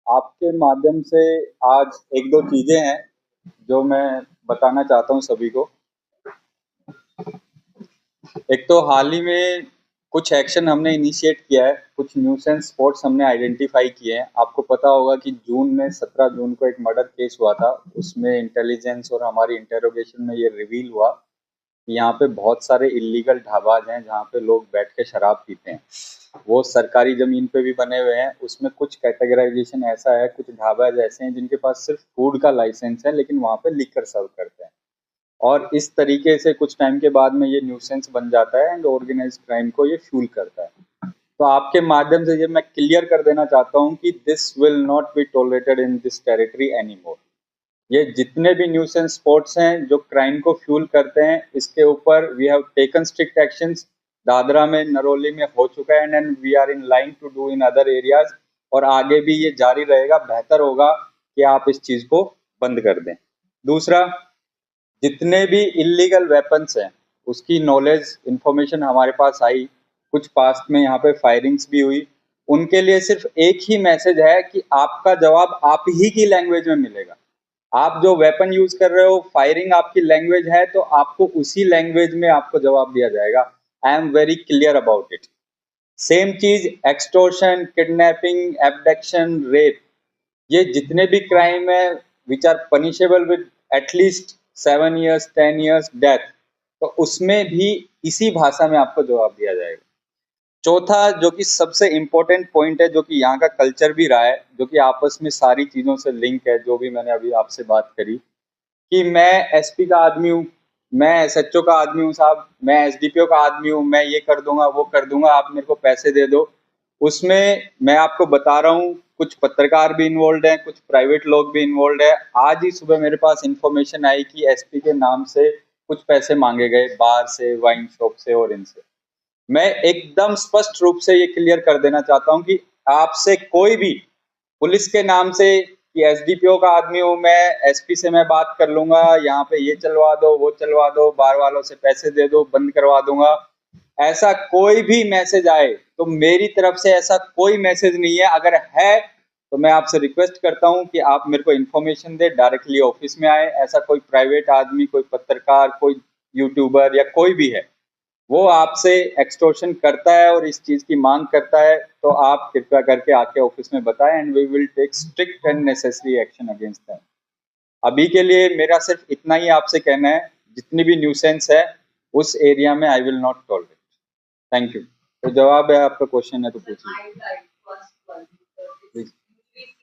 आपके माध्यम से आज एक दो चीजें हैं जो मैं बताना चाहता हूँ सभी को। एक तो हाल ही में कुछ एक्शन हमने इनिशिएट किया है, कुछ न्यूसेंस स्पॉट्स हमने आइडेंटिफाई किए हैं। आपको पता होगा कि जून में 17 जून को एक मर्डर केस हुआ था। उसमें इंटेलिजेंस और हमारी इंटेरोगेशन में ये रिवील हुआ कि यहाँ पे बहुत सारे इलीगल ढाबाज हैं जहाँ पे लोग बैठ के शराब पीते हैं। वो सरकारी जमीन पे भी बने हुए हैं। उसमें कुछ कैटेगराइजेशन ऐसा है, कुछ ढाबाज ऐसे हैं जिनके पास सिर्फ फूड का लाइसेंस है लेकिन वहाँ पे लिकर सर्व करते हैं। और इस तरीके से कुछ टाइम के बाद में ये न्यूसेंस बन जाता है एंड ऑर्गेनाइज्ड क्राइम को ये फ्यूल करता है। तो आपके माध्यम से ये मैं क्लियर कर देना चाहता हूँ कि this will not be tolerated in this territory any more. ये जितने भी न्यूसेंस स्पॉट्स हैं जो क्राइम को फ्यूल करते हैं, इसके ऊपर we have taken strict actions. Dadra में, नरोली में हो चुका है and we are in line to do in other areas. और आगे भी ये जारी रहेगा। बेहतर होगा कि आप इस चीज को बंद कर दें। दूसरा, जितने भी इलीगल वेपन्स हैं उसकी नॉलेज इंफॉर्मेशन हमारे पास आई। कुछ पास्ट में यहाँ पे फायरिंग्स भी हुई। उनके लिए सिर्फ एक ही मैसेज है कि आपका जवाब आप ही की लैंग्वेज में मिलेगा। आप जो वेपन यूज कर रहे हो, फायरिंग आपकी लैंग्वेज है तो आपको उसी लैंग्वेज में आपको जवाब दिया जाएगा। I am very clear about it. Same चीज एक्सटोर्शन, किडनैपिंग, एब्डक्शन, रेप, ये जितने भी क्राइम है which are punishable with at least 7 years 10 years death, तो उसमें भी इसी भाषा में आपको जवाब दिया जाएगा। चौथा, जो कि सबसे इम्पोर्टेंट पॉइंट है, जो कि यहाँ का कल्चर भी रहा है, जो कि आपस में सारी चीजों से लिंक है, जो भी मैंने अभी आपसे बात करी कि मैं एसपी का आदमी हूँ, मैं एसएचओ का आदमी हूँ साहब, मैं एसडीपीओ का आदमी हूँ, मैं ये कर दूंगा वो कर दूंगा, आप मेरे को पैसे दे दो। उसमें मैं आपको बता रहा हूँ कुछ पत्रकार भी इन्वॉल्व हैं, कुछ प्राइवेट लोग भी इन्वॉल्व है। आज ही सुबह मेरे पास इंफॉर्मेशन आई कि एसपी के नाम से कुछ पैसे मांगे गए बार से, वाइन शॉप से और इनसे। मैं एकदम स्पष्ट रूप से ये क्लियर कर देना चाहता हूँ कि आपसे कोई भी पुलिस के नाम से कि एसडीपीओ का आदमी हूँ मैं, एसपी से मैं बात कर लूंगा, यहाँ पे ये चलवा दो वो चलवा दो, बार वालों से पैसे दे दो, बंद करवा दूंगा, ऐसा कोई भी मैसेज आए तो मेरी तरफ से ऐसा कोई मैसेज नहीं है। अगर है तो मैं आपसे रिक्वेस्ट करता हूं कि आप मेरे को इन्फॉर्मेशन दे, डायरेक्टली ऑफिस में आए। ऐसा कोई प्राइवेट आदमी, कोई पत्रकार, कोई यूट्यूबर या कोई भी है, वो आपसे एक्सटॉर्शन करता है और इस चीज की मांग करता है, तो आप कृपया करके आके ऑफिस में बताएं and we will take strict and necessary action against them. अभी के लिए मेरा सिर्फ इतना ही आपसे कहना है, जितनी भी न्यूसेंस है उस एरिया में I will not tolerate. Thank you. तो जवाब है, आपका क्वेश्चन है तो पूछिए।